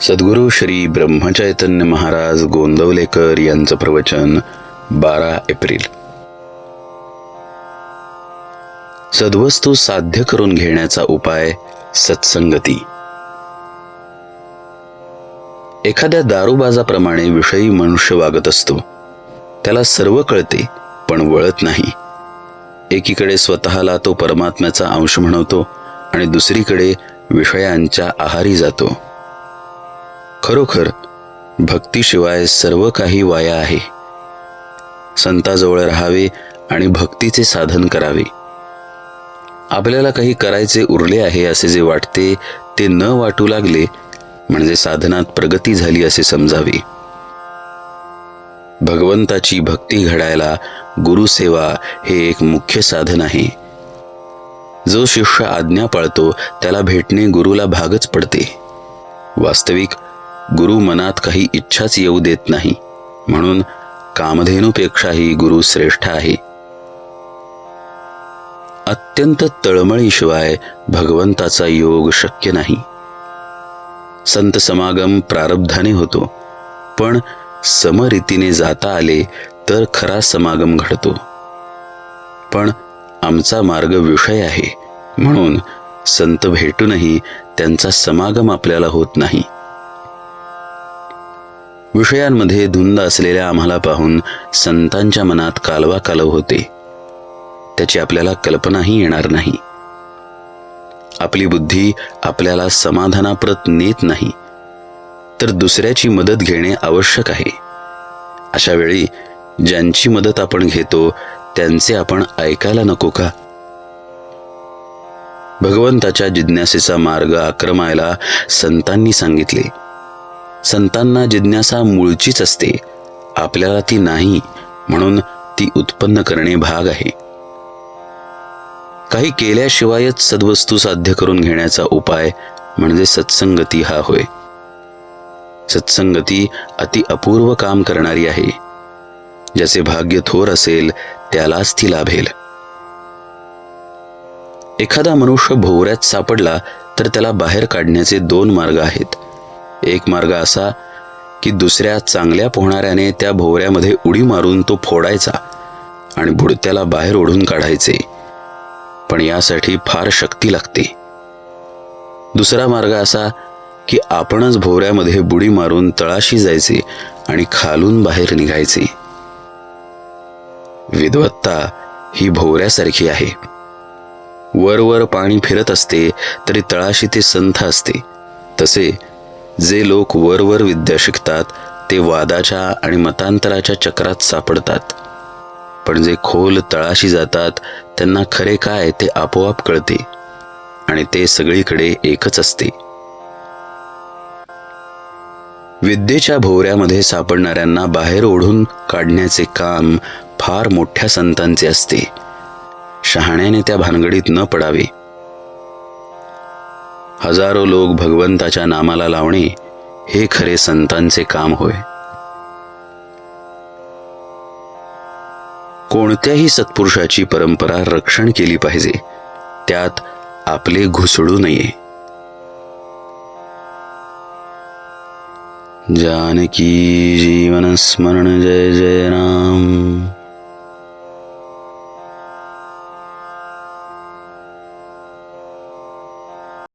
सद्गुरू श्री ब्रह्मचैतन्य महाराज गोंदवलेकर यांचं प्रवचन 12 एप्रिल. सद्वस्तू साध्य करून घेण्याचा उपाय सत्संगती. एखाद्या दारूबाजाप्रमाणे विषयी मनुष्य वागत असतो. त्याला सर्व कळते पण वळत नाही. एकीकडे स्वतःला तो परमात्म्याचा अंश म्हणवतो आणि दुसरीकडे विषयांच्या आहारी जातो. खरोखर भक्तीशिवाय सर्व काही वाया आहे. संताजवळ राहावे आणि भक्तीचे साधन करावे. आपल्याला काही करायचे उरले आहे असे जे वाटते ते न वाटू लागले म्हणजे साधनात प्रगती झाली असे समजावे. भगवंताची भक्ती घडायला गुरुसेवा हे एक मुख्य साधन आहे. जो शिष्य आज्ञा पाळतो त्याला भेटणे गुरुला भागच पडते. वास्तविक गुरु मनात काही इच्छाच येऊ देत नाही, म्हणून कामधेनूपेक्षाही गुरु श्रेष्ठ आहे. अत्यंत तळमळीशिवाय भगवंताचा योग शक्य नाही. संत समागम प्रारब्धाने होतो, पण समरीतीने जाता आले तर खरा समागम घडतो. पण आमचा मार्ग विषय आहे, म्हणून संत भेटूनही त्यांचा समागम आपल्याला होत नाही. विषयांमध्ये धुंद असलेल्या आम्हाला पाहून संतांच्या मनात कालवा कालव होते. त्याची आपल्याला कल्पनाही येणार नाही. आपली बुद्धी आपल्याला समाधानाप्रत नेत नाही, तर दुसऱ्याची मदत घेणे आवश्यक आहे. अशा वेळी ज्यांची मदत आपण घेतो त्यांचे आपण ऐकायला नको का? भगवंताच्या जिज्ञासेचा मार्ग आक्रमायला संतांनी सांगितले. संतांना जिज्ञासा मूळचीच असते, आपल्याला ती नाही, म्हणून ती उत्पन्न करणे भाग आहे. काही केल्याशिवायच सद्वस्तू साध्य करून घेण्याचा उपाय म्हणजे सत्संगती हा होय. सत्संगती अति अपूर्व काम करणारी आहे. ज्याचे भाग्य थोर असेल त्यालाच ती लाभेल. एखादा मनुष्य भोवऱ्यात सापडला तर त्याला बाहेर काढण्याचे 2 मार्ग आहेत. एक मार्ग असा की दुसऱ्या चांगल्या पोहणाऱ्याने त्या भोवऱ्यामध्ये उडी मारून तो फोडायचा आणि बुडत्याला बाहेर ओढून काढायचे, पण यासाठी फार शक्ती लागते. दुसरा मार्ग असा की आपणच भोवऱ्यामध्ये बुडी मारून तळाशी जायचे आणि खालून बाहेर निघायचे. विद्वत्ता ही भोवऱ्यासारखी आहे. वर पाणी फिरत असते तरी तळाशी ते संथ असते. तसे जे लोक वर विद्या शिकतात ते वादाच्या आणि मतांतराच्या चक्रात सापडतात, पण जे खोल तळाशी जातात त्यांना खरे काय ते आपोआप कळते आणि ते सगळीकडे एकच असते. विद्येच्या भोवऱ्यामध्ये सापडणाऱ्यांना बाहेर ओढून काढण्याचे काम फार मोठ्या संतांचे असते. शहाण्याने त्या भानगडीत न पडावे. हजारो लोक भगवंताच्या नामाला लावणे हे खरे संतांचे काम होय. कोणत्याही सत्पुरुषाची परंपरा रक्षण केली पाहिजे, त्यात आपले घुसडू नये. जानकी जीवन स्मरण जय जय राम.